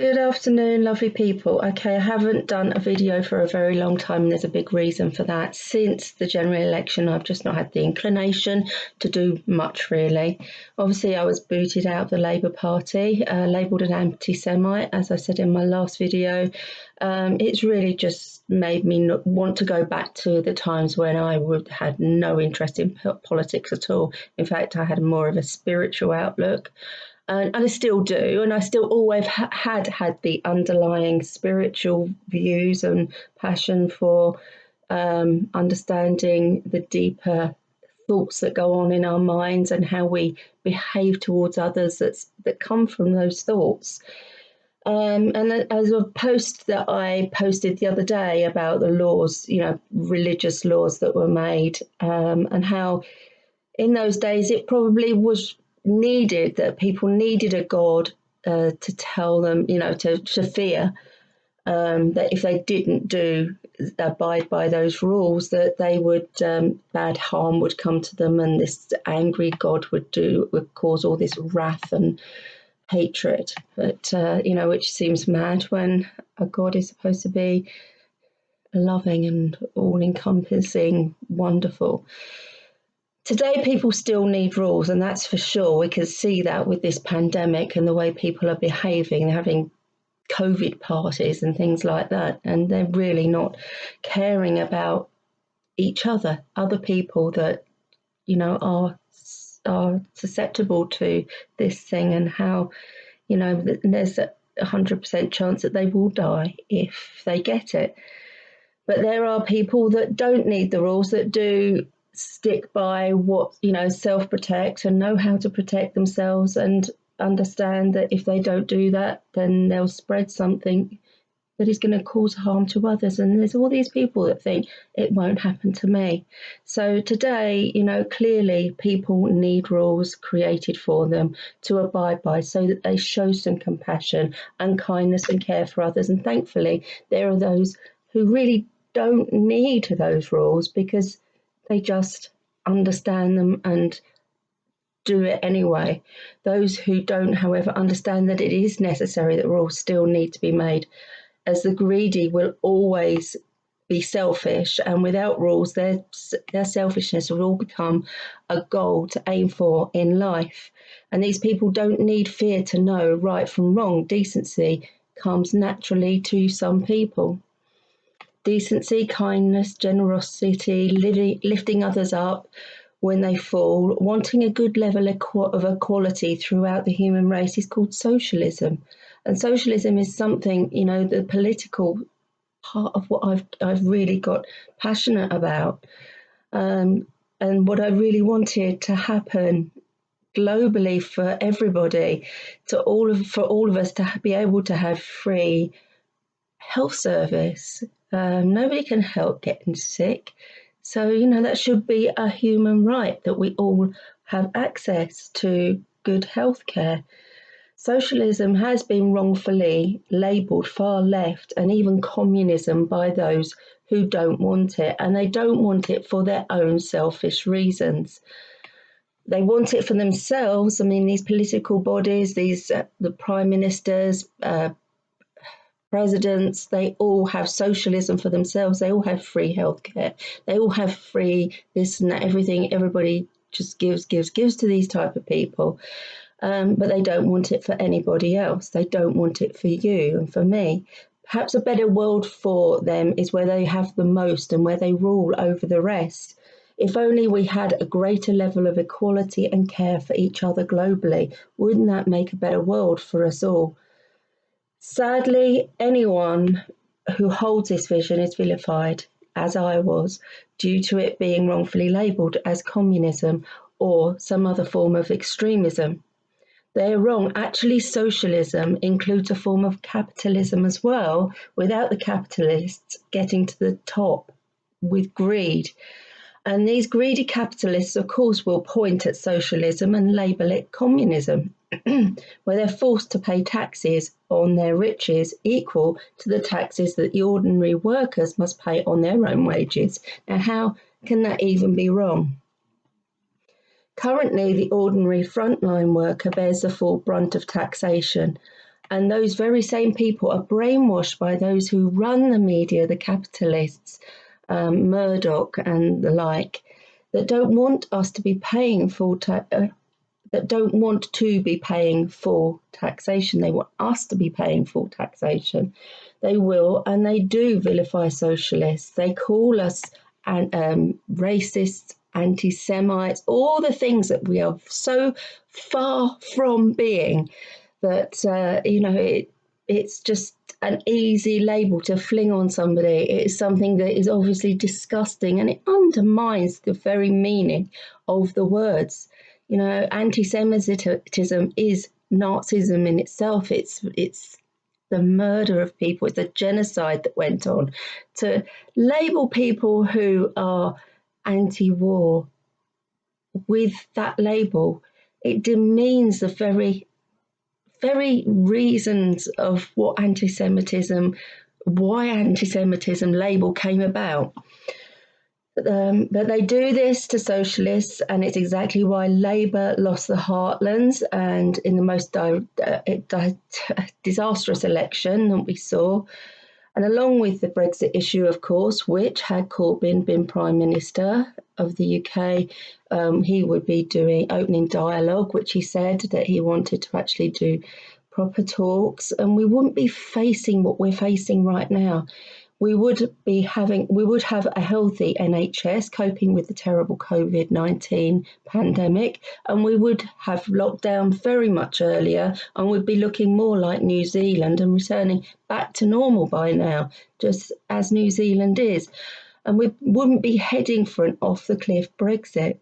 Good afternoon, lovely people. Okay, I haven't done a video for a very long time, and there's a big reason for that. Since the general election, I've just not had the inclination to do much, really. Obviously, I was booted out of the Labour Party, labelled an anti-Semite, as I said in my last video. It's really just made me not want to go back to the times when I had no interest in politics at all. In fact, I had more of a spiritual outlook. And I still do, and I still always had the underlying spiritual views and passion for understanding the deeper thoughts that go on in our minds and how we behave towards others that come from those thoughts. And as a post that I posted the other day about the laws, religious laws that were made, and how in those days it probably was needed, that people needed a God to tell them, to fear, that if they didn't abide by those rules, that they would bad harm would come to them, and this angry God would cause all this wrath and hatred. But which seems mad when a God is supposed to be loving and all-encompassing, wonderful. Today, people still need rules, and that's for sure. We can see that with this pandemic and the way people are behaving, having COVID parties and things like that, and they're really not caring about each other, other people that are susceptible to this thing, and how there's a 100% chance that they will die if they get it. But there are people that don't need the rules, that do stick by what, self-protect and know how to protect themselves, and understand that if they don't do that, then they'll spread something that is going to cause harm to others. And there's all these people that think it won't happen to me. So today, clearly people need rules created for them to abide by, so that they show some compassion and kindness and care for others. And thankfully, there are those who really don't need those rules, because they just understand them and do it anyway. Those who don't, however, understand that it is necessary that rules still need to be made, as the greedy will always be selfish, and without rules, their selfishness will all become a goal to aim for in life. And these people don't need fear to know right from wrong. Decency comes naturally to some people. Decency, kindness, generosity, lifting others up when they fall, wanting a good level of equality throughout the human race is called socialism. And socialism is something, the political part of what I've really got passionate about, and what I really wanted to happen globally for everybody, for all of us to be able to have free health service. Nobody can help getting sick. So, that should be a human right, that we all have access to good health care. Socialism has been wrongfully labelled far left, and even communism, by those who don't want it. And they don't want it for their own selfish reasons. They want it for themselves. I mean, these political bodies, the prime ministers, presidents, they all have socialism for themselves. They all have free healthcare. They all have free this and that, everything. Everybody just gives to these type of people. But they don't want it for anybody else. They don't want it for you and for me. Perhaps a better world for them is where they have the most and where they rule over the rest. If only we had a greater level of equality and care for each other globally, wouldn't that make a better world for us all? Sadly, anyone who holds this vision is vilified, as I was, due to it being wrongfully labelled as communism or some other form of extremism. They're wrong. Actually, socialism includes a form of capitalism as well, without the capitalists getting to the top with greed. And these greedy capitalists, of course, will point at socialism and label it communism, where they're forced to pay taxes on their riches equal to the taxes that the ordinary workers must pay on their own wages. Now, how can that even be wrong? Currently, the ordinary frontline worker bears the full brunt of taxation, And those very same people are brainwashed by those who run the media, the capitalists, Murdoch and the like, that don't want us to be paying that don't want to be paying full taxation. They want us to be paying full taxation. They will, and they do vilify socialists. They call us racists, anti-Semites, all the things that we are so far from being that, it's just an easy label to fling on somebody. It's something that is obviously disgusting, and it undermines the very meaning of the words. Anti-Semitism is Nazism in itself. It's the murder of people. It's a genocide that went on. To label people who are anti-war with that label, it demeans the very reasons of why anti-Semitism label came about. But they do this to socialists, and it's exactly why Labour lost the heartlands, and in the most disastrous election that we saw. And along with the Brexit issue, of course, which had Corbyn been Prime Minister of the UK, he would be opening dialogue, which he said that he wanted to actually do proper talks, and we wouldn't be facing what we're facing right now. We would have a healthy NHS coping with the terrible COVID-19 pandemic, and we would have lockdown very much earlier, and we'd be looking more like New Zealand and returning back to normal by now, just as New Zealand is. And we wouldn't be heading for an off-the-cliff Brexit.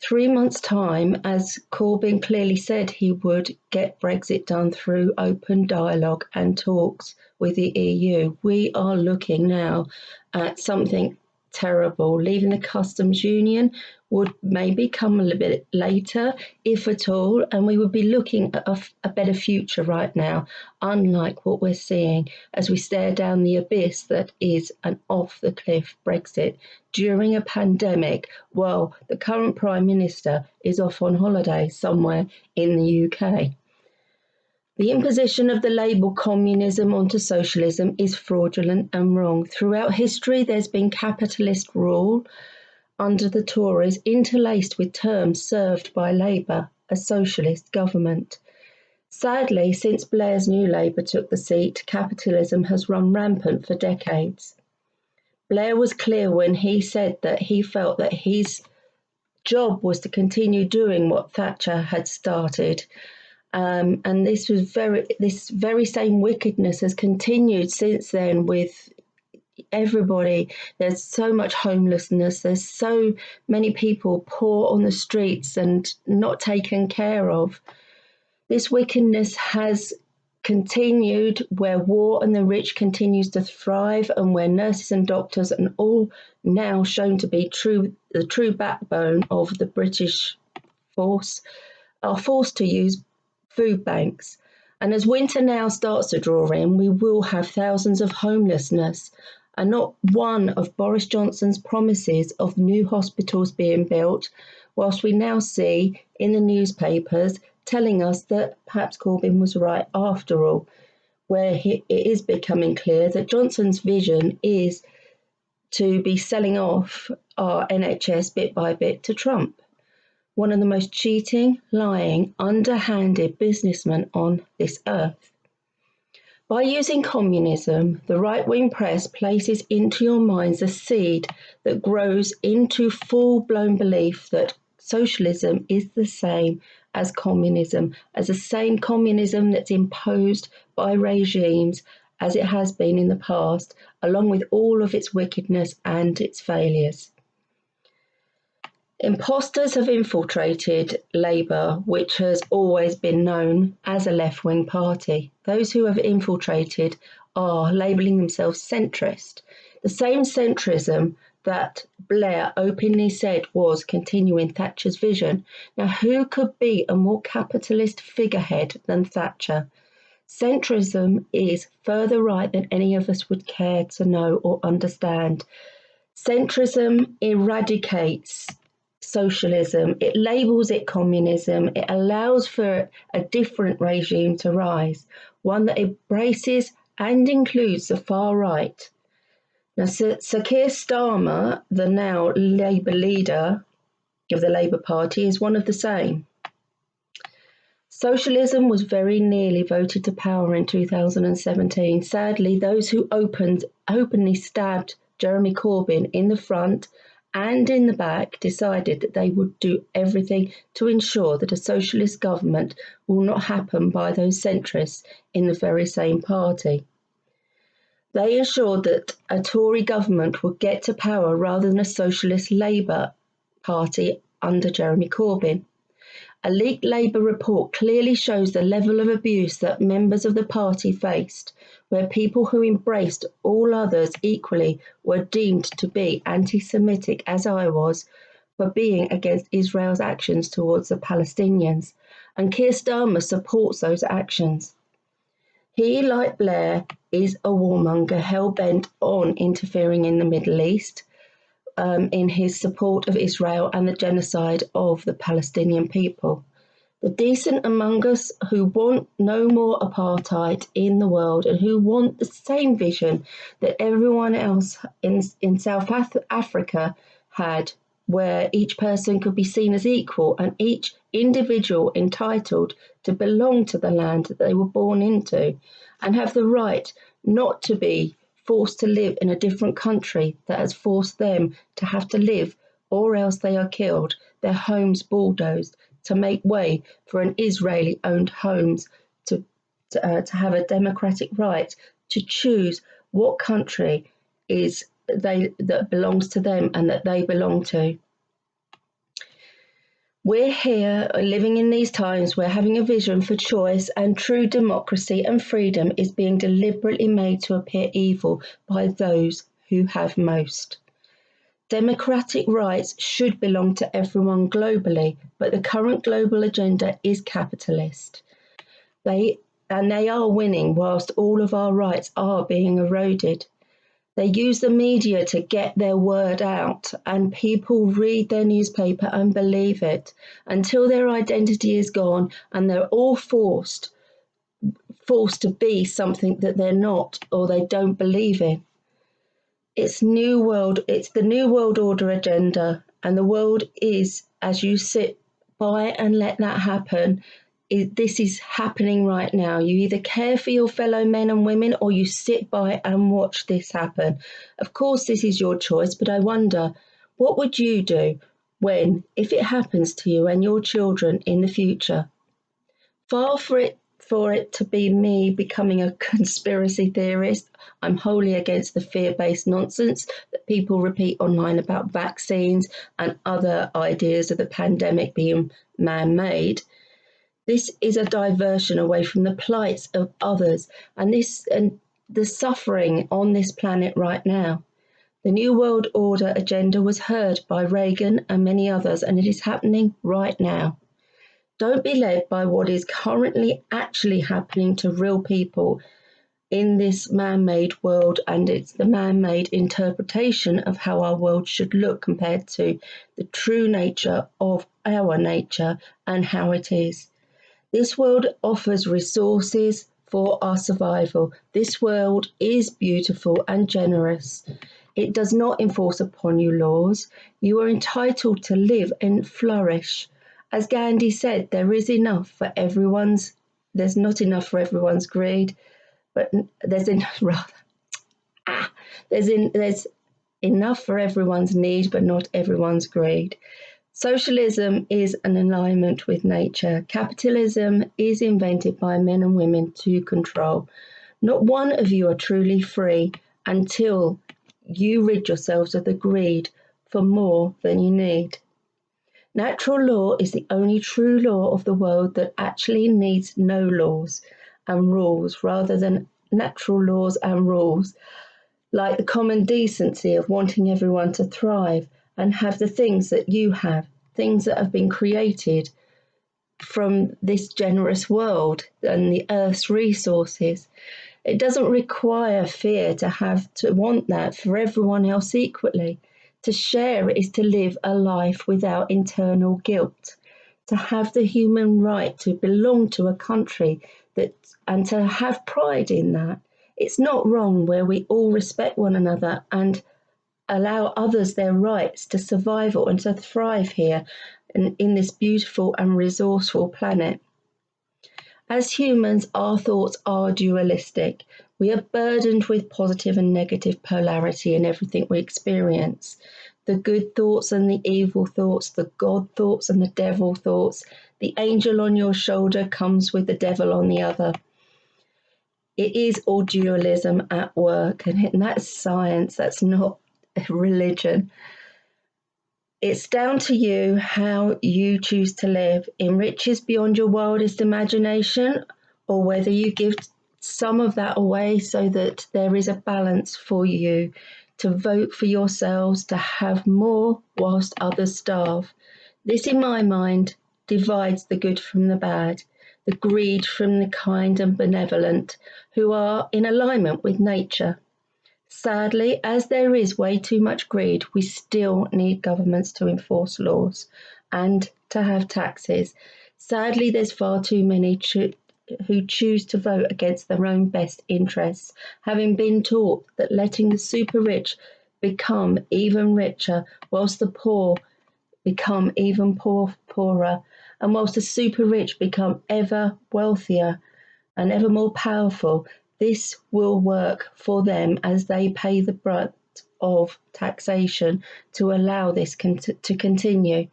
3 months' time, as Corbyn clearly said he would get Brexit done through open dialogue and talks with the EU. We are looking now at something terrible. Leaving the customs union would maybe come a little bit later, if at all, and we would be looking at a better future right now, unlike what we're seeing as we stare down the abyss that is an off-the-cliff Brexit during a pandemic while the current Prime Minister is off on holiday somewhere in the UK. The imposition of the label communism onto socialism is fraudulent and wrong. Throughout history, there's been capitalist rule under the Tories interlaced with terms served by Labour, a socialist government. Sadly, since Blair's New Labour took the seat, capitalism has run rampant for decades. Blair was clear when he said that he felt that his job was to continue doing what Thatcher had started. And this very same wickedness has continued since then with everybody. There's so much homelessness. There's so many people poor on the streets and not taken care of. This wickedness has continued where war and the rich continues to thrive, and where nurses and doctors and all now shown to be the true backbone of the British force are forced to use food banks. And as winter now starts to draw in, we will have thousands of homelessness, and not one of Boris Johnson's promises of new hospitals being built, whilst we now see in the newspapers telling us that perhaps Corbyn was right after all, where it is becoming clear that Johnson's vision is to be selling off our NHS bit by bit to Trump, one of the most cheating, lying, underhanded businessmen on this earth. By using communism, the right-wing press places into your minds a seed that grows into full-blown belief that socialism is the same as communism, as the same communism that's imposed by regimes as it has been in the past, along with all of its wickedness and its failures. Imposters have infiltrated Labour, which has always been known as a left-wing party. Those who have infiltrated are labelling themselves centrist, the same centrism that Blair openly said was continuing Thatcher's vision. Now, who could be a more capitalist figurehead than Thatcher? Centrism is further right than any of us would care to know or understand. Centrism eradicates socialism, it labels it communism, it allows for a different regime to rise, one that embraces and includes the far right. Now, Sir Keir Starmer, the now Labour leader of the Labour Party, is one of the same. Socialism was very nearly voted to power in 2017. Sadly, those who openly stabbed Jeremy Corbyn in the front and in the back decided that they would do everything to ensure that a socialist government will not happen by those centrists in the very same party. They ensured that a Tory government would get to power rather than a socialist Labour Party under Jeremy Corbyn. A leaked Labour report clearly shows the level of abuse that members of the party faced, where people who embraced all others equally were deemed to be anti-Semitic, as I was, for being against Israel's actions towards the Palestinians, and Keir Starmer supports those actions. He, like Blair, is a warmonger hell-bent on interfering in the Middle East, in his support of Israel and the genocide of the Palestinian people. The decent among us who want no more apartheid in the world and who want the same vision that everyone else in South Africa had, where each person could be seen as equal and each individual entitled to belong to the land that they were born into and have the right not to be forced to live in a different country that has forced them to have to live, or else they are killed, their homes bulldozed, to make way for an Israeli-owned homes to have a democratic right to choose what country that belongs to them and that they belong to. We're here living in these times where having a vision for choice and true democracy and freedom is being deliberately made to appear evil by those who have most. Democratic rights should belong to everyone globally, but the current global agenda is capitalist. They are winning whilst all of our rights are being eroded. They use the media to get their word out, and people read their newspaper and believe it until their identity is gone and they're all forced to be something that they're not or they don't believe in. It's the New World Order agenda, and the world is, as you sit by and let that happen, this is happening right now. You either care for your fellow men and women or you sit by and watch this happen. Of course, this is your choice, but I wonder, what would you do if it happens to you and your children in the future? Far for it to be me becoming a conspiracy theorist. I'm wholly against the fear-based nonsense that people repeat online about vaccines and other ideas of the pandemic being man-made. This is a diversion away from the plights of others and the suffering on this planet right now. The New World Order agenda was heard by Reagan and many others, and it is happening right now. Don't be led by what is currently actually happening to real people in this man-made world, and it's the man-made interpretation of how our world should look compared to the true nature of our nature and how it is. This world offers resources for our survival. This world is beautiful and generous. It does not enforce upon you laws. You are entitled to live and flourish. As Gandhi said, there's not enough for everyone's greed, but there's enough for everyone's need, but not everyone's greed. Socialism is an alignment with nature. Capitalism is invented by men and women to control. Not one of you are truly free until you rid yourselves of the greed for more than you need. Natural law is the only true law of the world that actually needs no laws and rules, rather than natural laws and rules, like the common decency of wanting everyone to thrive and have the things that you have, things that have been created from this generous world and the earth's resources. It doesn't require fear to want that for everyone else equally. To share is to live a life without internal guilt, to have the human right to belong to a country that and to have pride in that. It's not wrong where we all respect one another and allow others their rights to survival and to thrive here in this beautiful and resourceful planet. As humans, our thoughts are dualistic. We are burdened with positive and negative polarity in everything we experience. The good thoughts and the evil thoughts, the God thoughts and the devil thoughts. The angel on your shoulder comes with the devil on the other. It is all dualism at work, and that's science, that's not religion. It's down to you how you choose to live, in riches beyond your wildest imagination, or whether you give some of that away so that there is a balance for you to vote for yourselves, to have more whilst others starve. This, in my mind, divides the good from the bad, the greed from the kind and benevolent, who are in alignment with nature. Sadly, as there is way too much greed, we still need governments to enforce laws and to have taxes. Sadly, there's far too many who choose to vote against their own best interests, having been taught that letting the super rich become even richer, whilst the poor become even poorer, and whilst the super rich become ever wealthier and ever more powerful. This will work for them as they pay the brunt of taxation to allow this to continue.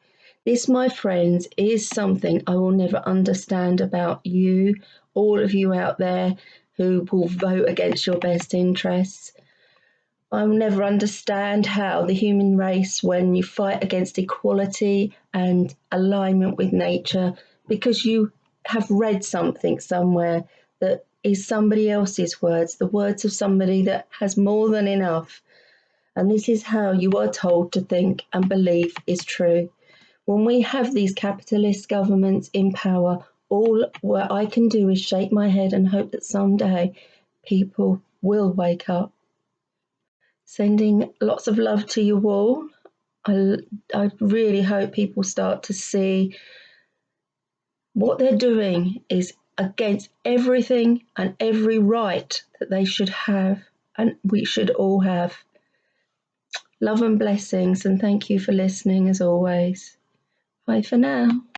This, my friends, is something I will never understand about you, all of you out there who will vote against your best interests. I will never understand how the human race, when you fight against equality and alignment with nature, because you have read something somewhere that is somebody else's words, the words of somebody that has more than enough. And this is how you are told to think and believe is true. When we have these capitalist governments in power, all what I can do is shake my head and hope that someday people will wake up. Sending lots of love to you all. I really hope people start to see what they're doing is against everything and every right that they should have and we should all have. Love and blessings, and thank you for listening as always. Bye for now.